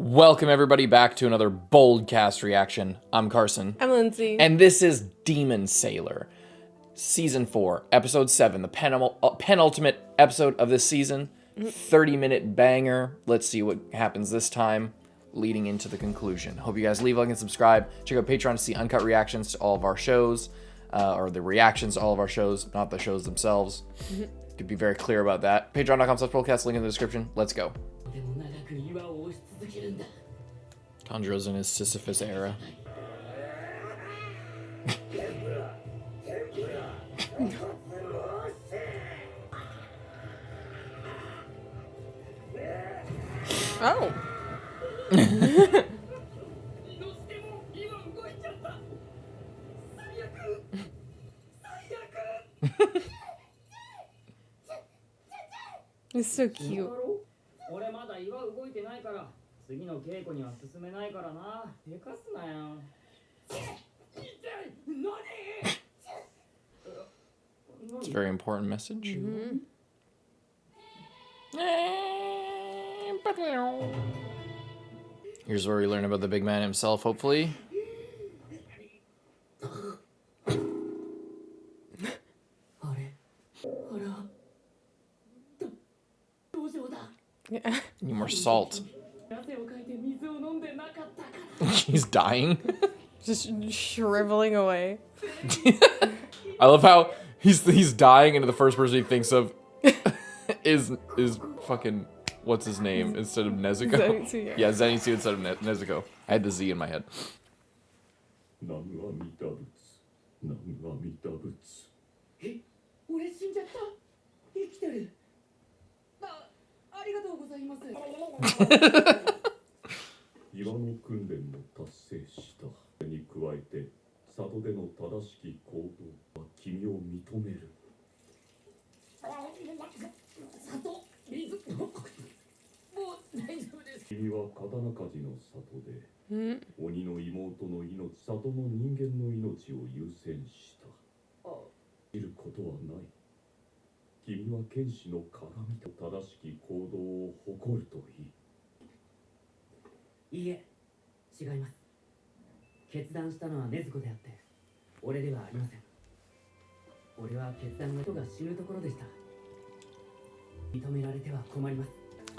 Welcome everybody back to another BOLDcast reaction. I'm Carson. I'm Lindsay. And this is Demon Sailor, Season 4, Episode 7, the penultimate episode of this season. 30-minute banger. Let's see what happens this time, leading into the conclusion. Hope you guys leave a like and subscribe. Check out Patreon to see uncut reactions to all of our shows, or the reactions to all of our shows, not the shows themselves. To be very clear about that. Patreon.com/BOLDcast, link in the description. Let's go. Tanjiro's in his Sisyphus era. Oh. It's so cute. It's a very important message. Here's where we learn about the big man himself, hopefully. Yeah. Need more salt. He's dying. Just shriveling away. I love how he's dying, and the first person he thinks of is fucking what's his name instead of Nezuko. Zenitsu, Yeah, Zenitsu instead of Nezuko. I had the Z in my head.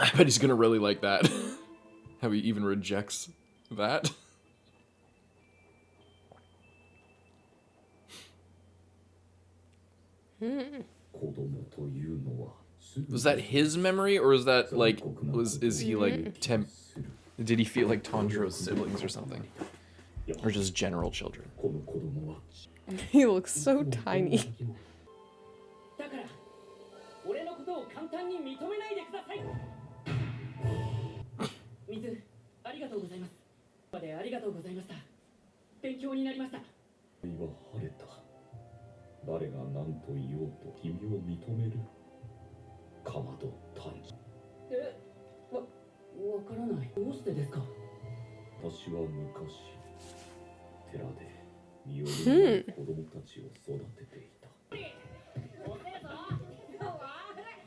I bet he's gonna really like that. How he even rejects that. Was that his memory, or is that like is he like did he feel like Tanjiro's siblings or something? Or just general children? He looks so tiny.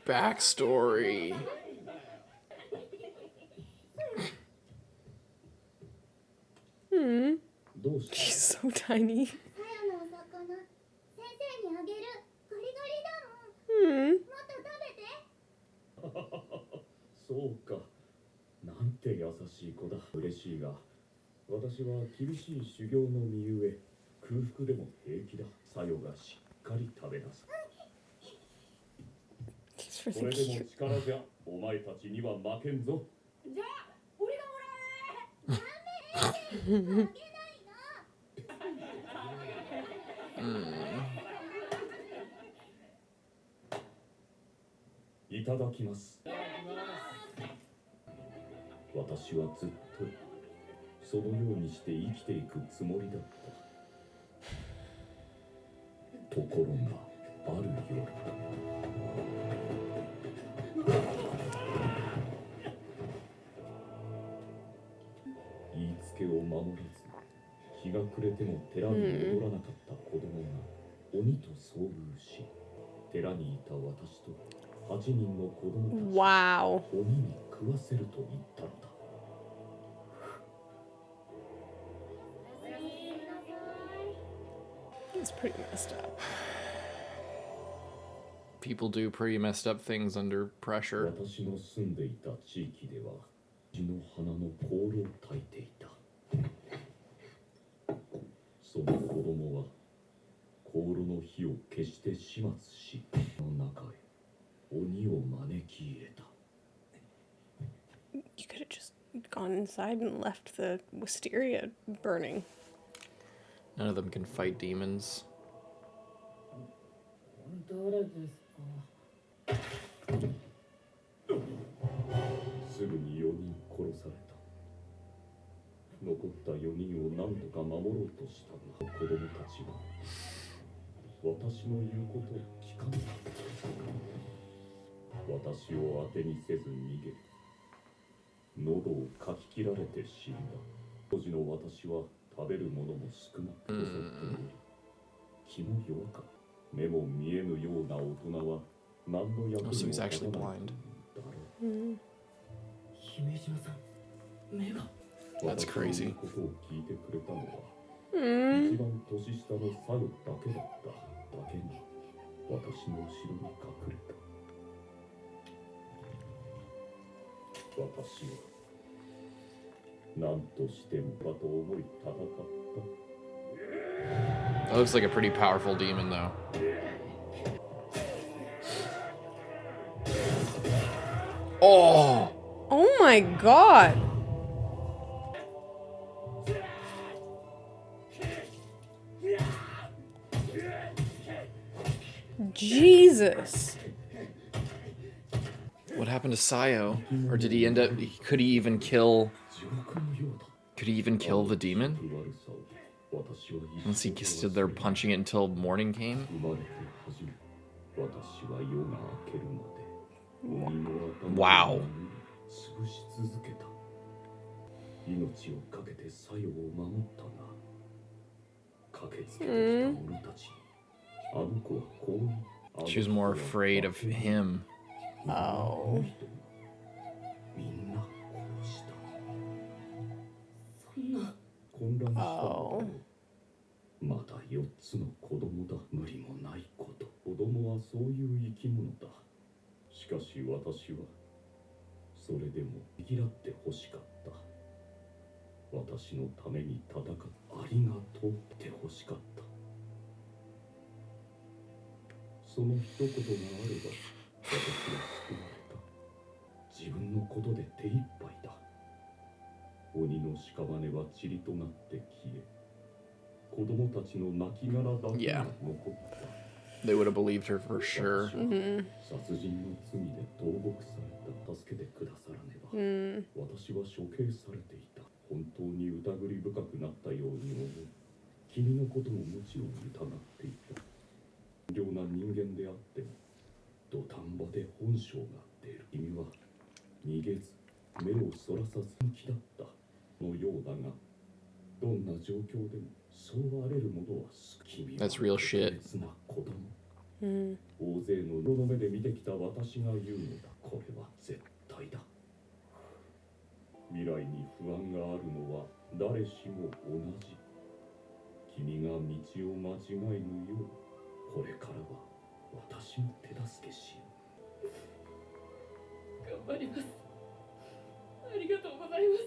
Backstory. She's so tiny. She's really cute. Wow. It's pretty messed up. People do pretty messed up things under pressure. 私の住んでいた地域では血の花の香炉を焚いていた。その子供は香炉の火を消して始末し、その中へ鬼を招き入れた。 You could have just gone inside and left the wisteria burning. None of them can fight demons. 誰ですか？すぐに4人殺された。残った4人を何とか守ろうとしたが、子供たちは私の言うことを聞かなかった。私を当てにせず逃げ、喉をかき切られて死んだ。当時の私は食べるものも少なく細っており、気も弱かった。目も見えぬような大人は何の役にも So he's 立 actually たない blind. だろう。姫島さん、目が。 That's crazy. 私のことを聞いてくれたのは、一番年下のサルだけだっただけに、私の後ろに隠れた。私は何としてもだと思い戦った。 That looks like a pretty powerful demon, though. Oh! Oh my god! Jesus! What happened to Sayo? Or did he end up... Could he even kill... 地獄のようだ。 Could he even kill the demon? 悪さを私は一 Once he stood there punching it until morning came? 生まれて初め、私は夜が明けるまで鬼の頭 Wow. を潰し続けた。命をかけて作用を守ったが、駆けつけてきた者たちに、あの子はこう言う。 She was more afraid of him. Oh. みんな殺した。そんな。混乱したのだろ Oh. う。まだ4つの子供だ。無理もないこと。子供はそういう生き物だ。しかし私はそれでもねぎらってほしかった。私のために戦っありがとうってほしかった。その一言があれば私は救われた。自分のことで手一杯だ。鬼の屍は塵となって消え、子供たちの亡骸だけが残った。 They would have believed her for sure. 殺人の罪で投獄された。助けてくださらねば、私は処刑されていた。本当に疑り深くなったように思う。君のことももちろん疑っていた。良な人間であっても土壇場で本性が出る。君は逃げず目をそらさず本気だったのようだが、どんな状況でもそうあれるものは君は That's real shit. 特別な子供。大勢の色の目で見てきた私が言うのだ。これは絶対だ。未来に不安があるのは誰しも同じ。君が道を間違えぬよう、これからは私も手助けしよう。頑張ります。ありがとうございます。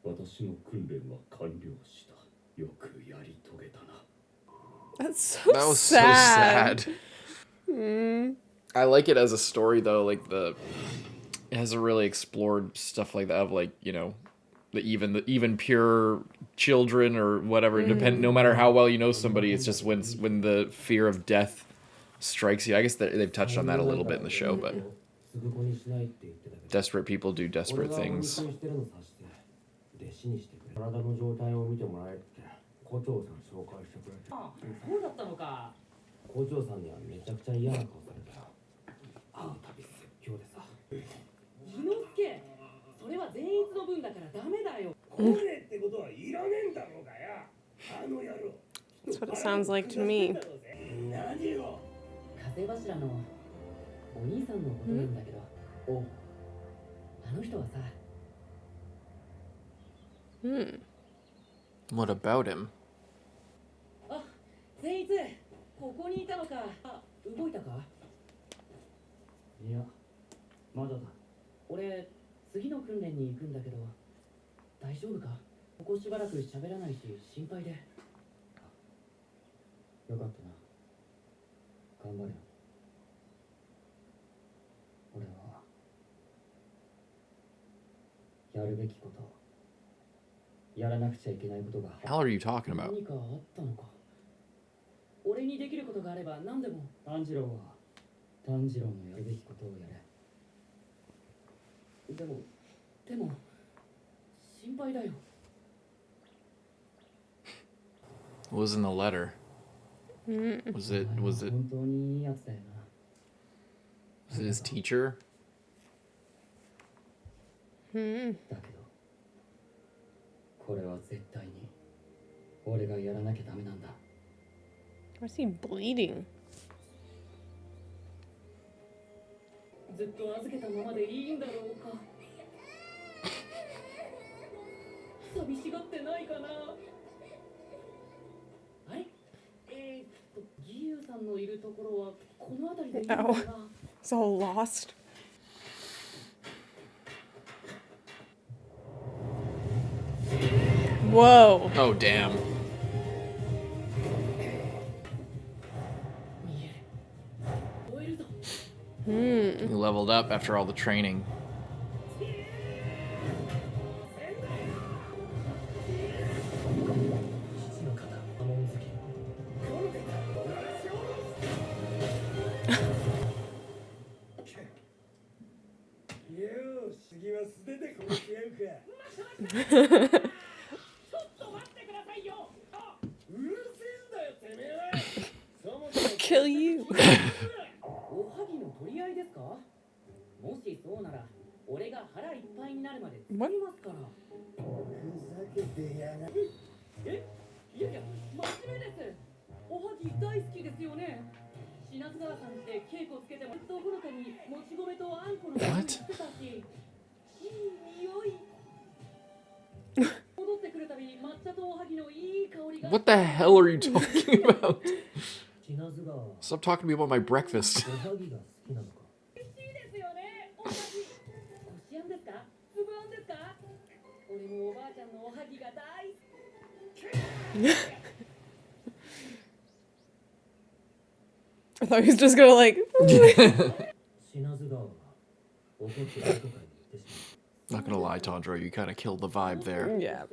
私の訓練は完了した。よくやり遂げたな。 That's so That was sad. so sad. I like it as a story though, like it hasn't really explored stuff like that of like, you know, the even pure children or whatever, no matter how well you know somebody, it's just when the fear of death strikes you. I guess they've touched on that a little bit in the show, but desperate people do desperate things. 体の状態を見てもらえって校長さん紹介してくれて。あ、そうだったのか。校長さんにはめちゃくちゃ嫌な顔されたよ。会うたび説教でさ。伊之助、それは善逸の分だからダメだよ。来ねえってことはいらねえんだろうがや。あの sounds like to me. 風柱のお兄さんのことなんだけど、おあの人はさ、 What about him? あ、善逸、ここにいたのか。あ、動いたか？いや、まだだ。俺、次の訓練に行くんだけど、大丈夫か？ここしばらく喋らないし心配で。よかったな。頑張れよ。俺はやるべきこと、やらなくちゃいけないことが How are you talking about? 何かあったのか。俺にできることがあれば何でも。炭治郎は炭治郎のやるべきことをやれ。でも心配だよ。 What was in the letter? Was it 本当にいいやつだよな。 was it his teacher? だけどこれは絶対に俺がやらなきゃダメなんだ。 Why is he bleeding? ずっと預けたままでいいんだろうか。寂しがってないかな。あれ、ギユさんのいるところはこの辺りでいいのかな。 It's all lost. Whoa. Oh damn. 見える。追えるぞ。 He leveled up after all the training. 父の方、波紋付け。Kill you. おはぎの取り合いですか？もしそうなら、俺が腹いっぱいになるまで作りますから。ふざけてやがる。え？いやいや、真面目です。おはぎ大好きですよね。品津川さんって稽古つけてもどころかにもち米とあんこのWhat？してたし、いい匂い。戻ってくるたびに抹茶とおはぎのいい香りが。 What the hell are you talking about? 品津川。 Stop talking to me about my breakfast. おはぎが好きなのか。美味しいですよね。おはぎ。こしあんですか？つぶあんですか？俺もおばあちゃんのおはぎが大好き。 I thought he was just gonna like. 品津川は怒ってどこかに行ってし Not gonna lie, Tondro, you kind of killed the vibe there. Yeah, まう。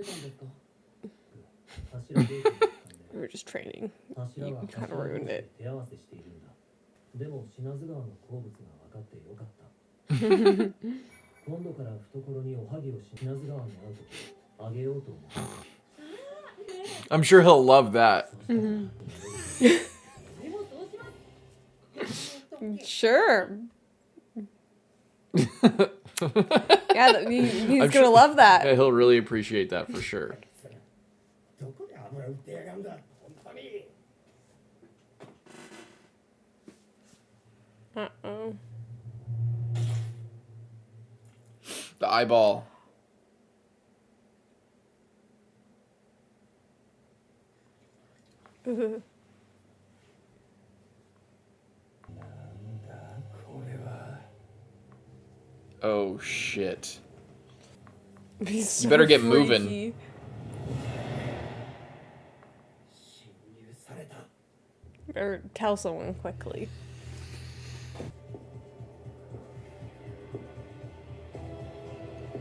柱デートに行ったんだよ。 we were just training. 柱は You kinda ruined it. 手合わせしているんだ。でも品津川の好物が分かってよかった。今度から懐におはぎを品津川に会うときあげようと思う。 I'm sure he'll love that. Sure. Yeah, he's I'm gonna sure- love Yeah, that. he'll really appreciate that for sure. どこで油売ってやがんだ。本当に。 Uh-oh. The eyeball. Oh shit. He's so better get moving. freaky. 侵入された。 Better tell someone quickly.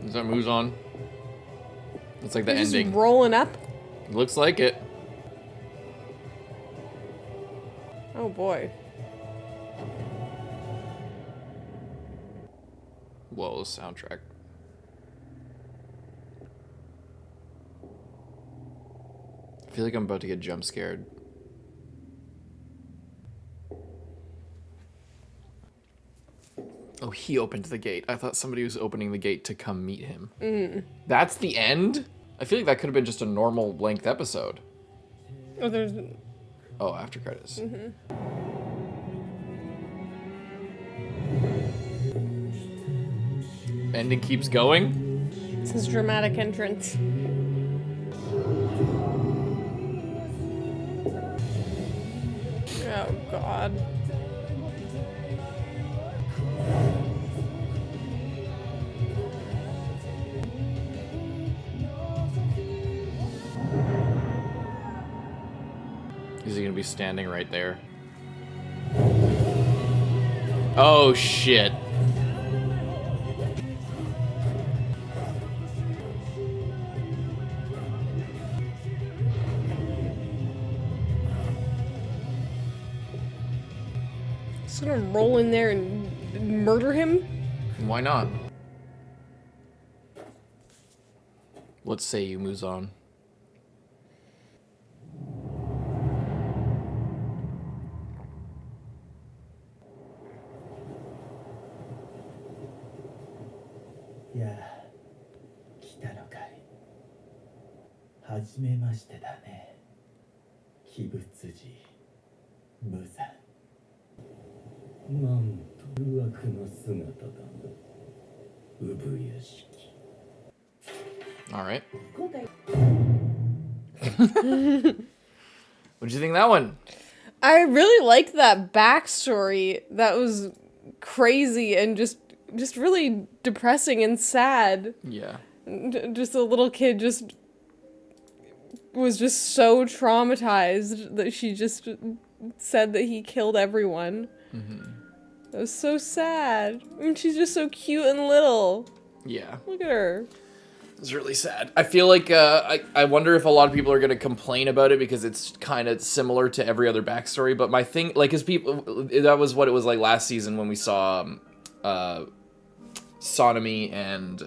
Is that MUZAN? It's like the He's just ending. rolling up. Looks like it. Oh boy. Whoa, soundtrack. I feel like I'm about to get jump scared. Oh, he opened the gate. I thought somebody was opening the gate to come meet him. That's the end? I feel like that could have been just a normal length episode. Oh, there's Oh, after credits. Ending keeps going. It's his dramatic entrance. Oh God. Is he gonna be standing right there? Oh shit. Just gonna roll in there and murder him? Why not? What say you, Muzan? Yeah, 来たのかい。はじめましてだね。キブツジ、無惨。なんと無悪な姿だな。ubuyashiki. All right. 今回 What'd you think of that one? I really liked that backstory. That was crazy and just really depressing and sad. Yeah. Just a little kid just was just so traumatized that she just said that he killed everyone. It was so sad. And she's just so cute and little. Yeah. Look at her. It's really sad. I feel like I wonder if a lot of people are going to complain about it because it's kind of similar to every other backstory. But my thing, like, is people, that was what it was like last season when we saw Sonomi and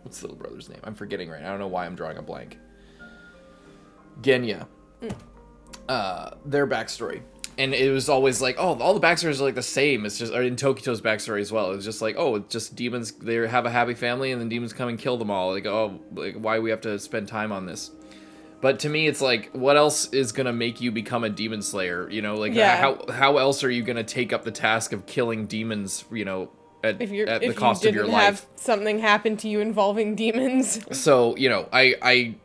what's the little brother's name? I'm forgetting right now. I don't know why I'm drawing a blank. Genya. Their backstory. And it was always like, oh, all the backstories are like the same. It's just, or in Tokito's backstory as well. It was just like, oh, it's just demons. They have a happy family, and then demons come and kill them all. Like, oh, like, why do we have to spend time on this? But to me, it's like, what else is gonna make you become a demon slayer? You know, like, Yeah. how else are you gonna take up the task of killing demons? You know, at the If cost you of your didn't life. have something happen to you involving demons. So, you know, I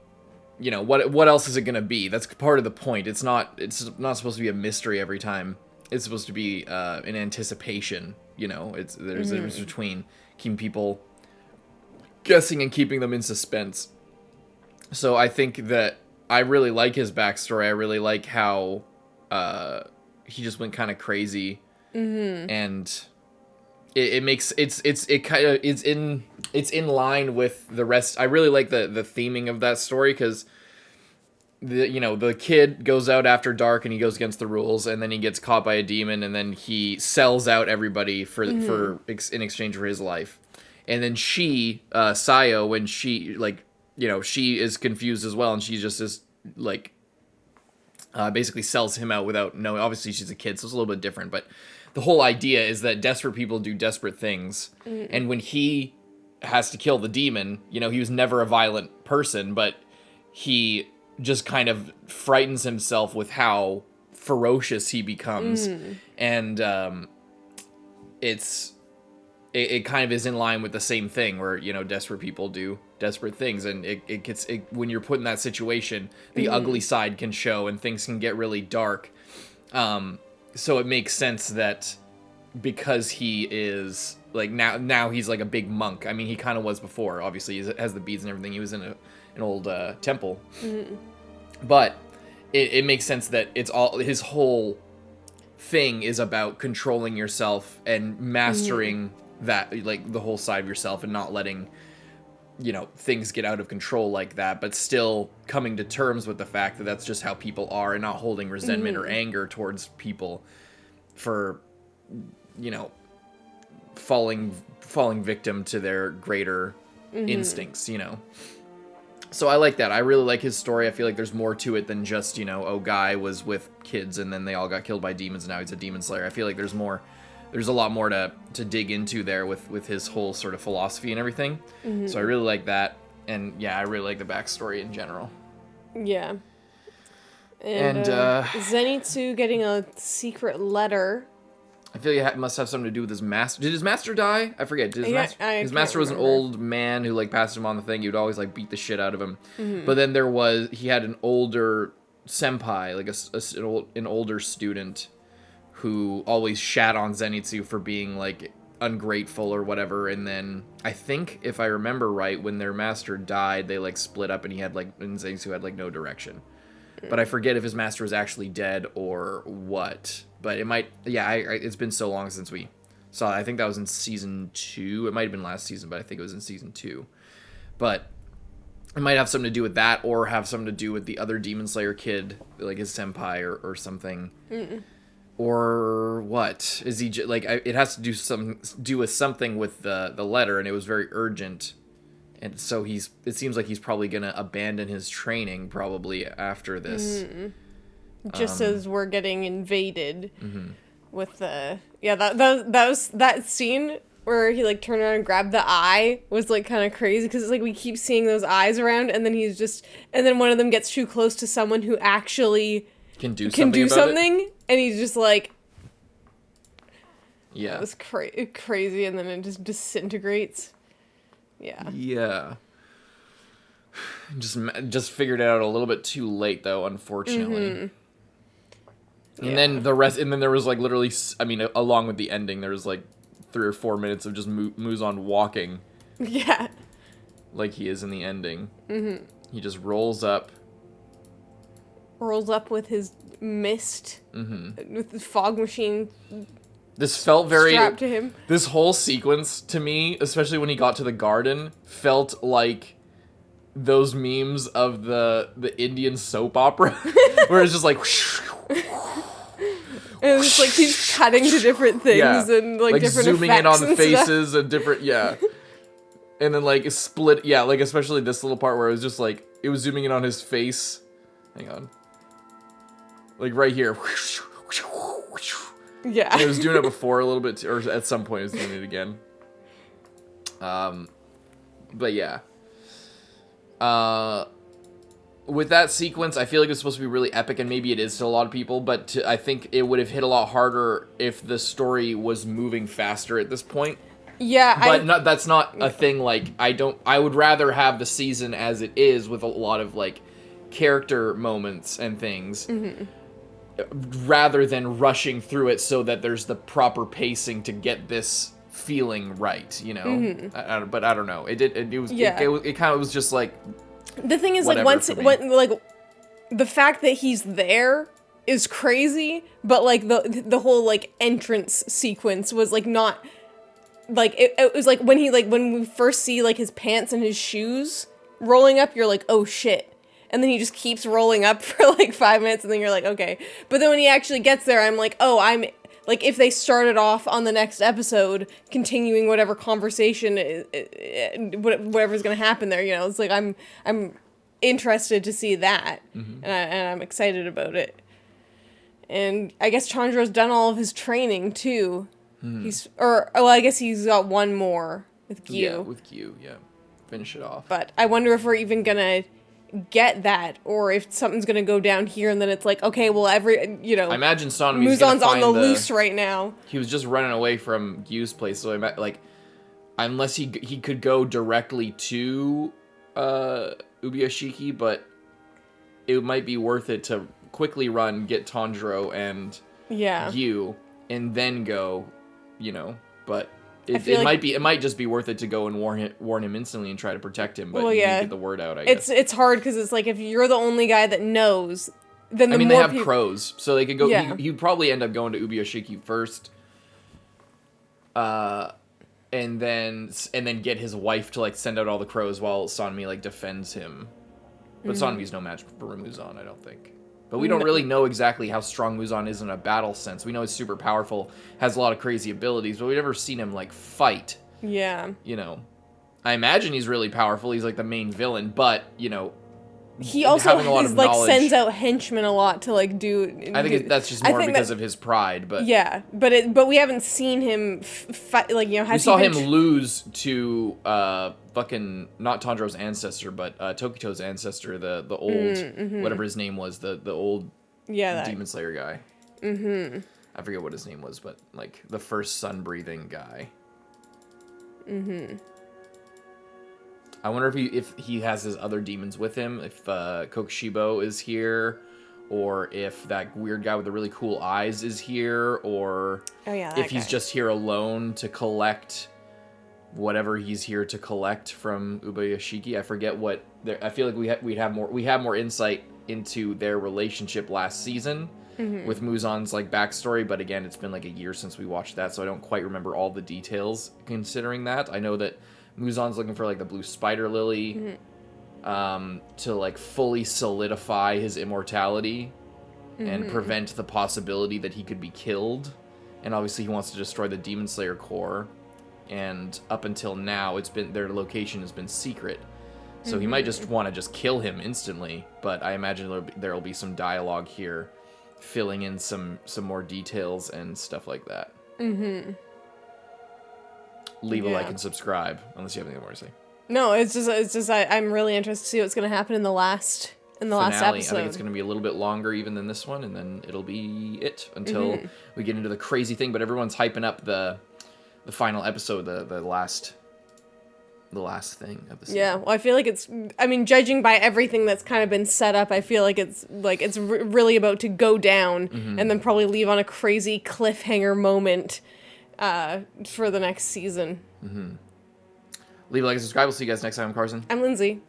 you know, what else is it gonna be? That's part of the point. It's not supposed to be a mystery every time. It's supposed to be an anticipation. You know, there's a difference between keeping people guessing and keeping them in suspense. So I think that I really like his backstory. I really like how he just went kind of crazy, and it's in line with the rest. I really like the theming of that story because the kid goes out after dark and he goes against the rules, and then he gets caught by a demon, and then he sells out everybody for in exchange for his life. And then she Sayo, when she she is confused as well, and she just is like basically sells him out without knowing. Obviously she's a kid, so it's a little bit different, but the whole idea is that desperate people do desperate things. And when he has to kill the demon, he was never a violent person, but he just kind of frightens himself with how ferocious he becomes. And it kind of is in line with the same thing where, desperate people do desperate things. And it gets when you're put in that situation, the ugly side can show and things can get really dark. So it makes sense that because he is like now he's like a big monk. I mean, he kind of was before. Obviously, he has the beads and everything. He was in an old temple, but it makes sense that it's all his whole thing is about controlling yourself and mastering that, like the whole side of yourself, and not letting things get out of control like that, but still coming to terms with the fact that that's just how people are, and not holding resentment or anger towards people for falling victim to their greater instincts. So I like that. I really like his story. I feel like there's more to it than just guy was with kids and then they all got killed by demons and now he's a demon slayer. I feel like there's a lot more to dig into there with his whole sort of philosophy and everything. So I really like that. And yeah, I really like the backstory in general. Yeah. And Zenitsu getting a secret letter. I feel like it must have something to do with his master. Did his master die? I forget. Did his master was an old man who like passed him on the thing. He would always like beat the shit out of him. Mm-hmm. But then he had an older senpai, like an older student who always shat on Zenitsu for being like ungrateful or whatever. And then I think if I remember right, when their master died, they like split up and Zenitsu had like no direction. But I forget if his master was actually dead or what. But it might, it's been so long since we saw it. I think that was in season 2. It might have been last season, but I think it was in season 2. But it might have something to do with that, or have something to do with the other Demon Slayer kid, like his senpai or something. Mm-mm. Or what? Is he, like, it has to do with something with the letter, and it was very urgent. And so it seems like he's probably going to abandon his training probably after this. Mm-hmm. Just as we're getting invaded with the... Yeah, that scene where he, like, turned around and grabbed the eye was, like, kind of crazy. Because it's like we keep seeing those eyes around, and then and then one of them gets too close to someone who actually... Can do something. And he's just like... Yeah. It was crazy, and then it just disintegrates. Yeah. Yeah. Just figured it out a little bit too late, though, unfortunately. Mm-hmm. And then there was like literally, I mean, along with the ending, there was like 3 or 4 minutes of just Muzan walking. Yeah. Like he is in the ending. Mm-hmm. He just rolls up with his mist, with the fog machine. This felt very strapped to him. This whole sequence to me, especially when he got to the garden, felt like those memes of the Indian soap opera, where it's just like. And it's like he's cutting to different things and like different zooming effects in on the faces stuff. and different and then like split like especially this little part where it was just like it was zooming in on his face. Hang on. Like right here. Yeah. And it was doing it before a little bit, or at some point it was doing it again. But yeah. With that sequence, I feel like it's supposed to be really epic, and maybe it is to a lot of people, but I think it would have hit a lot harder if the story was moving faster at this point. Yeah, but that's not a thing, like, I would rather have the season as it is, with a lot of, like, character moments and things, rather than rushing through it so that there's the proper pacing to get this feeling right, you know? But I don't know. It kind of was just like... The thing is, like, like, the fact that he's there is crazy, but, like, the whole, like, entrance sequence was, like, not, like, it was, like, when we first see, like, his pants and his shoes rolling up, you're like, oh, shit. And then he just keeps rolling up for, like, 5 minutes, and then you're like, okay. But then when he actually gets there, I'm like, oh, like, if they started off on the next episode, continuing whatever conversation, whatever's gonna happen there, you know, it's like, I'm interested to see that, and I'm excited about it. And I guess Chandra's done all of his training, too. I guess he's got one more with Giyu. Yeah, with Giyu, yeah. Finish it off. But I wonder if we're even gonna get that, or if something's gonna go down here and then it's like, okay, well, I imagine Muzan's on the loose right now. He was just running away from Giyu's place, so unless he could go directly to Ubuyashiki, but it might be worth it to quickly run, get Tanjiro and Giyu, and then go, you know, but it might just be worth it to go and warn him instantly and try to protect him, but you need to get the word out, I guess. It's hard, because it's like, if you're the only guy that knows, then they have crows, so they could go, he'd probably end up going to Ubuyashiki first, and then get his wife to, like, send out all the crows while Sanmi, like, defends him. But Sanmi's no match for Muzan, I don't think. But we don't really know exactly how strong Muzan is in a battle sense. We know he's super powerful, has a lot of crazy abilities, but we've never seen him, like, fight. Yeah. You know, I imagine he's really powerful. He's, like, the main villain, but, you know, he also having a lot is, of like knowledge. sends out henchmen a lot to like do. I think that's just more because of his pride, but yeah, but we haven't seen him fight, like, you know, has we saw he him been lose to fucking not Tanjiro's ancestor, but Tokito's ancestor, the old whatever his name was, the old that Demon Slayer guy. I forget what his name was, but like the first sun breathing guy. I wonder if he has his other demons with him, if Kokushibo is here, or if that weird guy with the really cool eyes is here, or if he's just here alone to collect whatever he's here to collect from Ubuyashiki. I forget what. I feel like we have more insight into their relationship last season with Muzan's like backstory, but again, it's been like a year since we watched that, so I don't quite remember all the details. Considering that, I know that Muzan's looking for like the blue spider lily to like fully solidify his immortality and prevent the possibility that he could be killed. And obviously he wants to destroy the Demon Slayer core. And up until now, their location has been secret. So he might just want to just kill him instantly. But I imagine there'll be some dialogue here, filling in some more details and stuff like that. Leave a like and subscribe, unless you have anything more to say. No, it's just I'm really interested to see what's gonna happen in the last Finale. episode. I think it's gonna be a little bit longer even than this one, and then it'll be it until we get into the crazy thing. But everyone's hyping up the final episode, the last thing of the season. Yeah, well, I feel like judging by everything that's kind of been set up, I feel like it's really about to go down, and then probably leave on a crazy cliffhanger moment for the next season. Leave a like and subscribe. We'll see you guys next time. I'm Carson. I'm Lindsay.